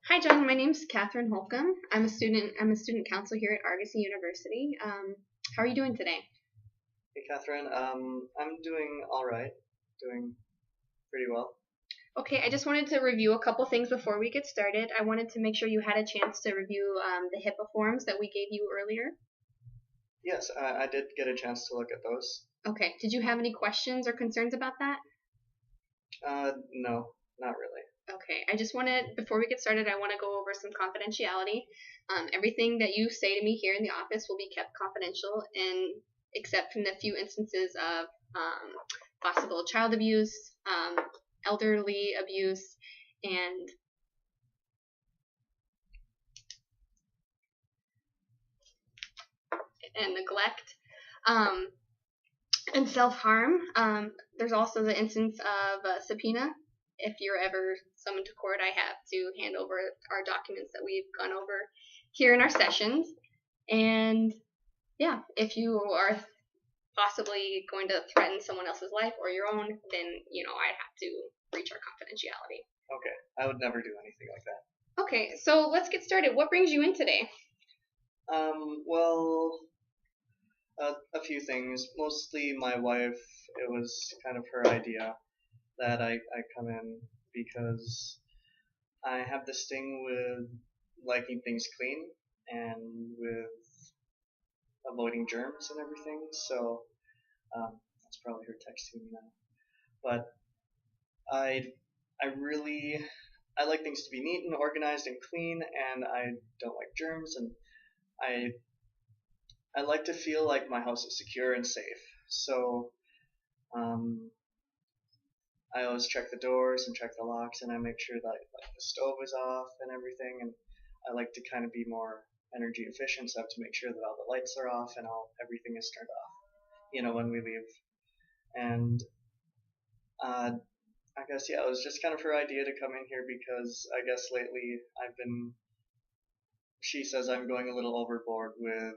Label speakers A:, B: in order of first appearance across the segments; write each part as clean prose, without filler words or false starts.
A: Hi, John. My name's Catherine Holcomb. I'm a student. I'm a student council here at Argosy University. How are you doing today?
B: Hey, Catherine. I'm doing all right, doing pretty well.
A: Okay, I just wanted to review a couple things before we get started. I wanted to make sure you had a chance to review the HIPAA forms that we gave you earlier.
B: Yes, I did get a chance to look at those.
A: Okay, did you have any questions or concerns about that?
B: No, not really.
A: Okay, I just wanted, before we get started, I want to go over some confidentiality. Everything that you say to me here in the office will be kept confidential, and except from the few instances of possible child abuse, elderly abuse, and neglect, um, and self harm. There's also the instance of a subpoena. If you're ever summoned to court, I have to hand over our documents that we've gone over here in our sessions. And yeah, if you are possibly going to threaten someone else's life or your own, then I'd have to breach our confidentiality.
B: Okay, I would never do anything like that.
A: Okay, so let's get started. What brings you in today?
B: Well, a few things. Mostly my wife. It was kind of her idea that I come in because I have this thing with liking things clean and with avoiding germs and everything. So that's probably her texting me now. But I I really I like things to be neat and organized and clean, and I don't like germs, and I I like to feel like my house is secure and safe. So um, I always check the doors and check the locks, and I make sure that like the stove is off and everything. And I like to kind of be more energy efficient, so I have to make sure that all the lights are off and all everything is turned off. When we leave. And uh, I guess yeah, it was just kind of her idea to come in here because I guess lately I've been. She says I'm going a little overboard with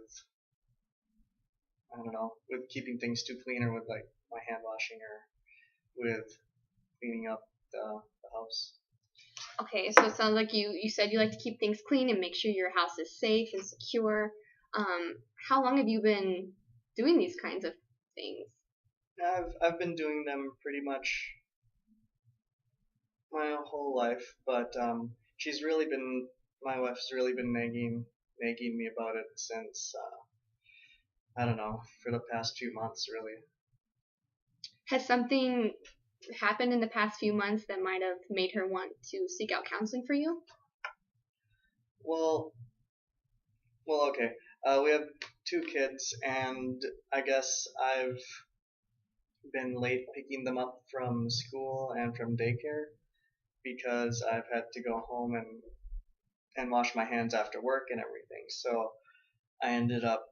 B: I don't know with keeping things too clean or with like my hand washing or with cleaning up the house.
A: Okay, so it sounds like you said you like to keep things clean and make sure your house is safe and secure. How long have you been doing these kinds of things?
B: I've been doing them pretty much my whole life, but she's really been my wife's really been nagging me about it since I don't know for the past few months really.
A: Has something happened in the past few months that might have made her want to seek out counseling for you?
B: Well, okay. We have two kids, and I guess I've been late picking them up from school and from daycare because I've had to go home and wash my hands after work and everything. So I ended up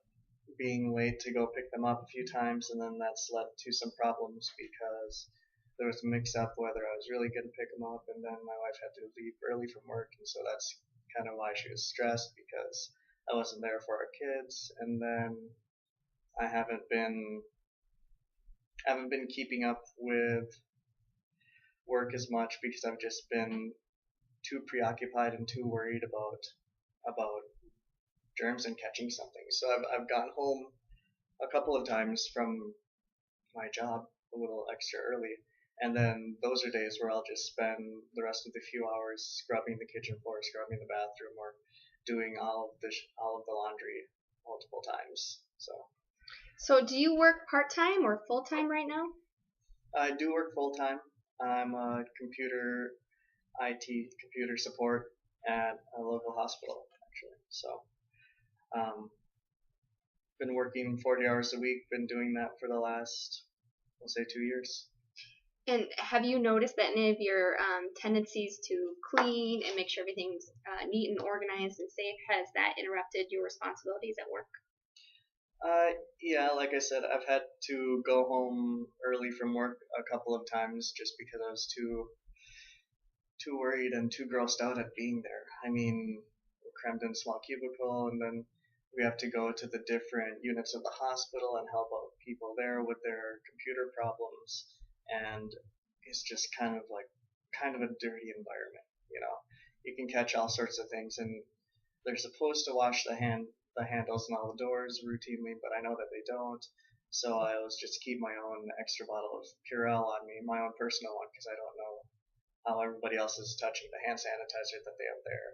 B: being late to go pick them up a few times, and then that's led to some problems because there was a mix up whether I was really going to pick them up, and then my wife had to leave early from work, and so that's kind of why she was stressed because I wasn't there for our kids, and then I haven't been keeping up with work as much because I've just been too preoccupied and too worried about germs and catching something. So I've gotten home a couple of times from my job a little extra early, and then those are days where I'll just spend the rest of the few hours scrubbing the kitchen floor, scrubbing the bathroom, or doing all of the laundry multiple times. So
A: So, do you work part time or full time right now?
B: I do work full time. I'm a computer support at a local hospital actually. So been working 40 hours a week. Been doing that for the last, we'll say, 2 years.
A: And have you noticed that any of your tendencies to clean and make sure everything's neat and organized and safe, has that interrupted your responsibilities at work?
B: Uh, yeah, like I said, I've had to go home early from work a couple of times just because I was too worried and too grossed out at being there. I mean, we're crammed in a small cubicle, and then we have to go to the different units of the hospital and help out people there with their computer problems, and it's just kind of a dirty environment, you know. you can catch all sorts of things, and they're supposed to wash the handles and all the doors routinely, but I know that they don't. So I always just keep my own extra bottle of Purell on me, my own personal one, because I don't know how everybody else is touching the hand sanitizer that they have there.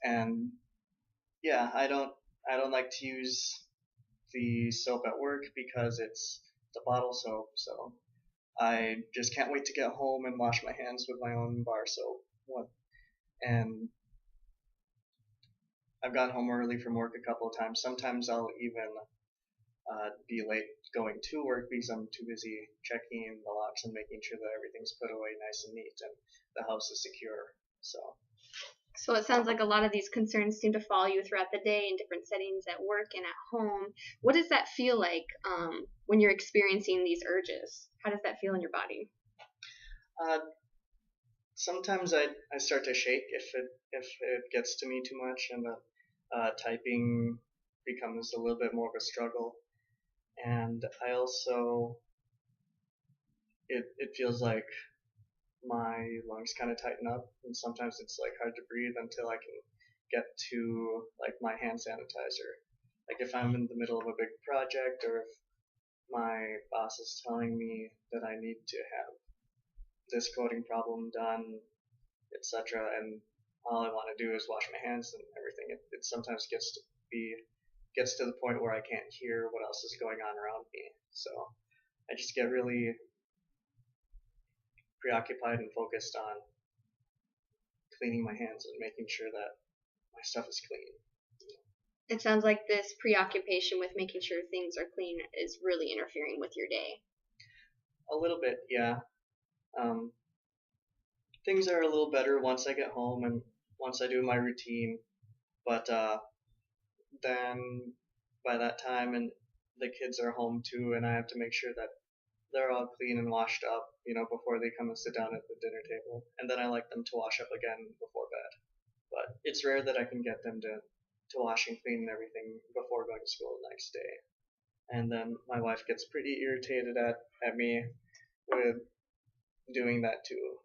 B: And yeah, I don't like to use the soap at work because it's the bottle soap, so I just can't wait to get home and wash my hands with my own bar soap. And I've gotten home early from work a couple of times. Sometimes I'll even be late going to work because I'm too busy checking the locks and making sure that everything's put away nice and neat and the house is secure.
A: So it sounds like a lot of these concerns seem to follow you throughout the day in different settings at work and at home. What does that feel like when you're experiencing these urges? How does that feel in your body?
B: Sometimes I start to shake if it gets to me too much, and the typing becomes a little bit more of a struggle. And I also it feels like my lungs kind of tighten up, and sometimes it's like hard to breathe until I can get to like my hand sanitizer. Like if I'm in the middle of a big project, or if my boss is telling me that I need to have this coding problem done, etc., and all I want to do is wash my hands and everything, it sometimes gets to the point where I can't hear what else is going on around me. So I just get really preoccupied and focused on cleaning my hands and making sure that my stuff is clean.
A: It sounds like this preoccupation with making sure things are clean is really interfering with your day.
B: A little bit, yeah. Things are a little better once I get home and once I do my routine, but then by that time and the kids are home too, and I have to make sure that they're all clean and washed up, before they come and sit down at the dinner table. And then I like them to wash up again before bed. But it's rare that I can get them to wash and clean and everything before going to school the next day. And then my wife gets pretty irritated at me with doing that too.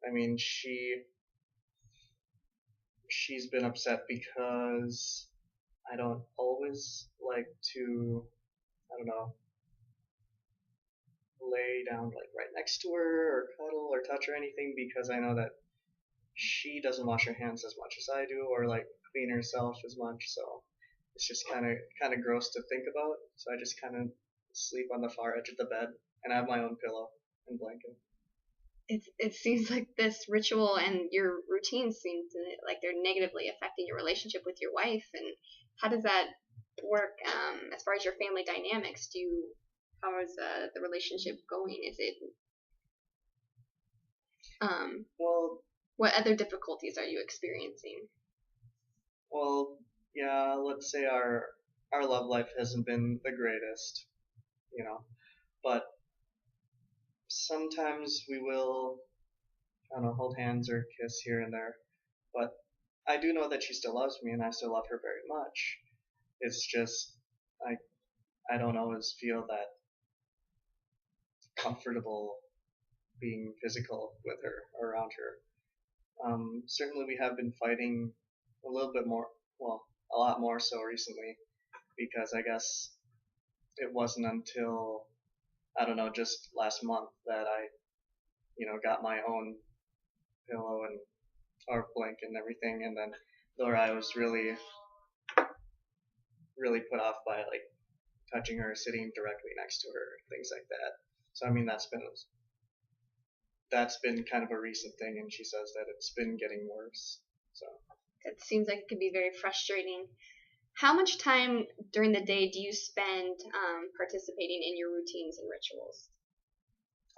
B: I mean, she's been upset because I don't always like to, I don't know, lay down like right next to her or cuddle or touch or anything, because I know that she doesn't wash her hands as much as I do, or like clean herself as much. So it's just kind of gross to think about. So I just kind of sleep on the far edge of the bed, and I have my own pillow and blanket.
A: It seems like this ritual and your routine seem like they're negatively affecting your relationship with your wife. And how does that work as far as your family dynamics? How is the relationship going? Is it
B: well,
A: what other difficulties are you experiencing?
B: Well, yeah, let's say our love life hasn't been the greatest, but sometimes we will, I don't know, hold hands or kiss here and there. But I do know that she still loves me, and I still love her very much. It's just I don't always feel that comfortable being physical with her or around her. Certainly, we have been fighting a little bit more, well, a lot more so recently, because I guess it wasn't until, I don't know, just last month that I, got my own pillow and or blanket and everything, and then Laura was really, really put off by like touching her, sitting directly next to her, things like that. So I mean, that's been kind of a recent thing, and she says that it's been getting worse. So
A: it seems like it could be very frustrating. How much time during the day do you spend participating in your routines and rituals?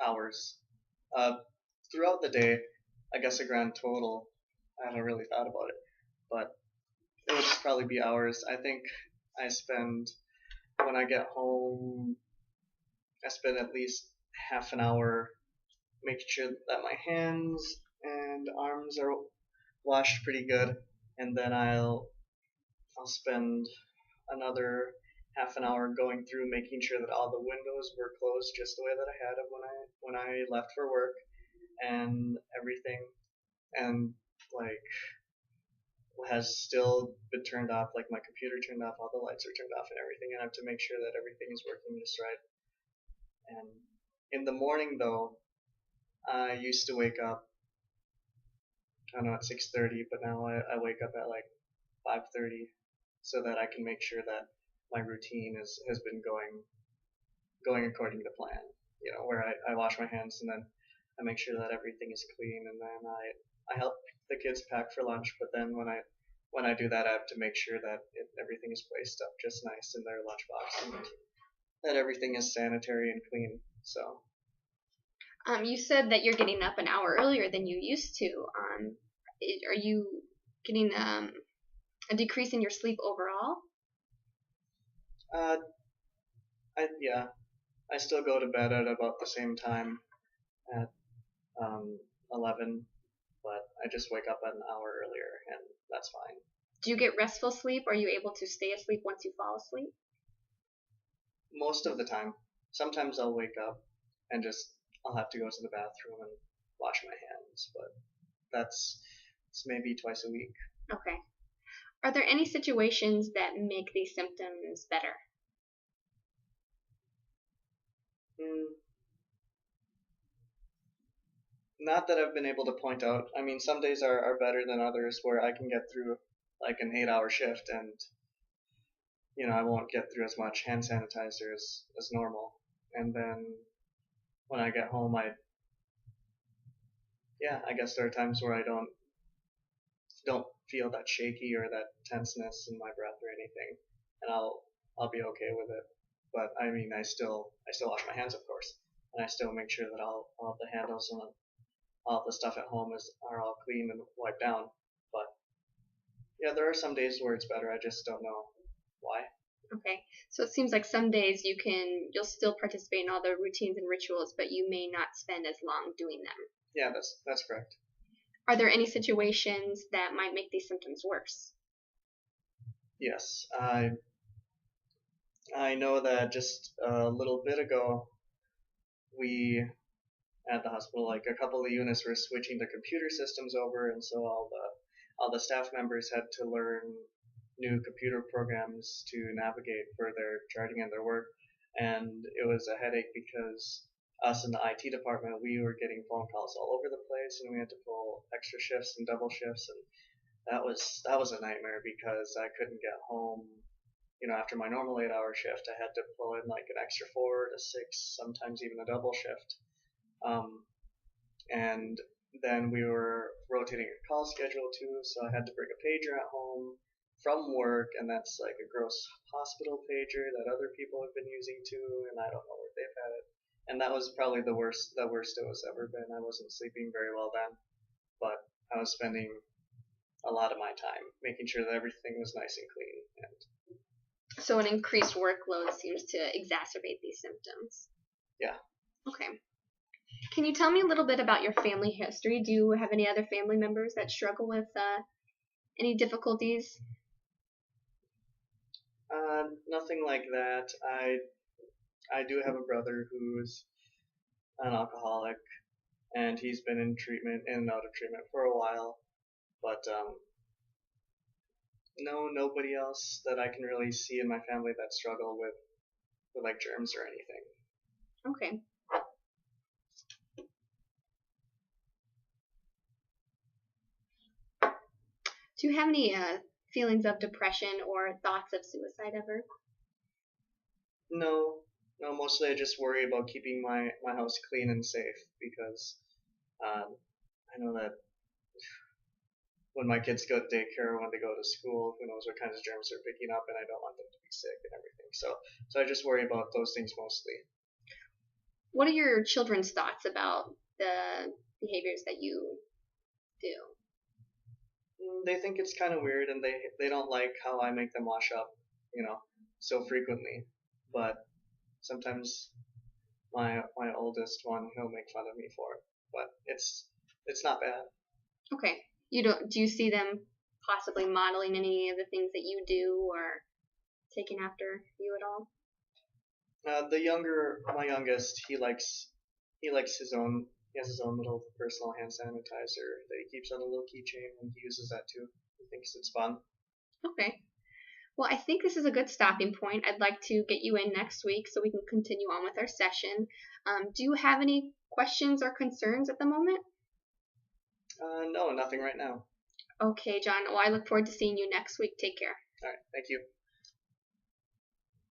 B: Hours. Throughout the day, I guess a grand total. I haven't really thought about it, but it would probably be hours. I think I spend, when I get home, I spend at least half an hour making sure that my hands and arms are washed pretty good, and then I'll spend another half an hour going through making sure that all the windows were closed just the way that I had them when I left for work and everything. And like has still been turned off. Like my computer turned off, all the lights are turned off and everything, and I have to make sure that everything is working just right. And in the morning though, I used to wake up, I don't know, at 6:30, but now I wake up at like 5:30 so that I can make sure that my routine has been going according to plan. You know, where I wash my hands and then I make sure that everything is clean, and then I help the kids pack for lunch. But then when I do that, I have to make sure that everything is placed up just nice in their lunchbox and that everything is sanitary and clean. So
A: You said that you're getting up an hour earlier than you used to. Are you getting a decrease in your sleep overall?
B: uh, yeah, I still go to bed at about the same time at 11, but I just wake up an hour earlier, and that's fine.
A: Do you get restful sleep? Are you able to stay asleep once you fall asleep?
B: Most of the time. Sometimes I'll wake up and I'll have to go to the bathroom and wash my hands, but it's maybe twice a week.
A: Okay. Are there any situations that make these symptoms better?
B: Not that I've been able to point out. I mean, some days are better than others where I can get through like an 8-hour shift and, you know, I won't get through as much hand sanitizer as normal. And then when I get home, I guess there are times where I don't feel that shaky or that tenseness in my breath or anything, and I'll be okay with it. But I mean, I still wash my hands, of course, and I still make sure that all of the handles and all of the stuff at home are all clean and wiped down. But yeah, there are some days where it's better. I just don't know why.
A: Okay, so it seems like some days you'll still participate in all the routines and rituals, but you may not spend as long doing them.
B: Yeah, that's correct.
A: Are there any situations that might make these symptoms worse?
B: Yes, I know that just a little bit ago, we at the hospital, like a couple of units were switching the computer systems over, and so all the staff members had to learn new computer programs to navigate for their charting and their work. And it was a headache because us in the IT department, we were getting phone calls all over the place, and we had to pull extra shifts and double shifts, and that was a nightmare because I couldn't get home. You know, after my normal 8-hour shift, I had to pull in like an extra 4 to 6, sometimes even a double shift. And then we were rotating a call schedule too, so I had to bring a pager at home from work, and that's like a gross hospital pager that other people have been using too, and I don't know where they've had it. And that was probably the worst it was ever been. I wasn't sleeping very well then, but I was spending a lot of my time making sure that everything was nice and clean. And
A: so an increased workload seems to exacerbate these symptoms.
B: Yeah.
A: Okay. Can you tell me a little bit about your family history? Do you have any other family members that struggle with any difficulties?
B: Nothing like that. I do have a brother who's an alcoholic, and he's been in and out of treatment for a while. But no, nobody else that I can really see in my family that struggle with like germs or anything.
A: Okay. Do you have any feelings of depression or thoughts of suicide ever?
B: No, mostly I just worry about keeping my house clean and safe because I know that when my kids go to daycare or when they go to school, who knows what kinds of germs they're picking up, and I don't want them to be sick and everything. So I just worry about those things mostly.
A: What are your children's thoughts about the behaviors that you do?
B: They think it's kind of weird, and they don't like how I make them wash up, so frequently. But sometimes my oldest one, he'll make fun of me for it, but it's not bad.
A: Okay. Do you see them possibly modeling any of the things that you do or taking after you at all?
B: My youngest, he likes his own He has his own little personal hand sanitizer that he keeps on a little keychain, and he uses that too. He thinks it's fun.
A: Okay. Well, I think this is a good stopping point. I'd like to get you in next week so we can continue on with our session. Do you have any questions or concerns at the moment?
B: No, nothing right now.
A: Okay, John. Well, I look forward to seeing you next week. Take care.
B: All right, thank you.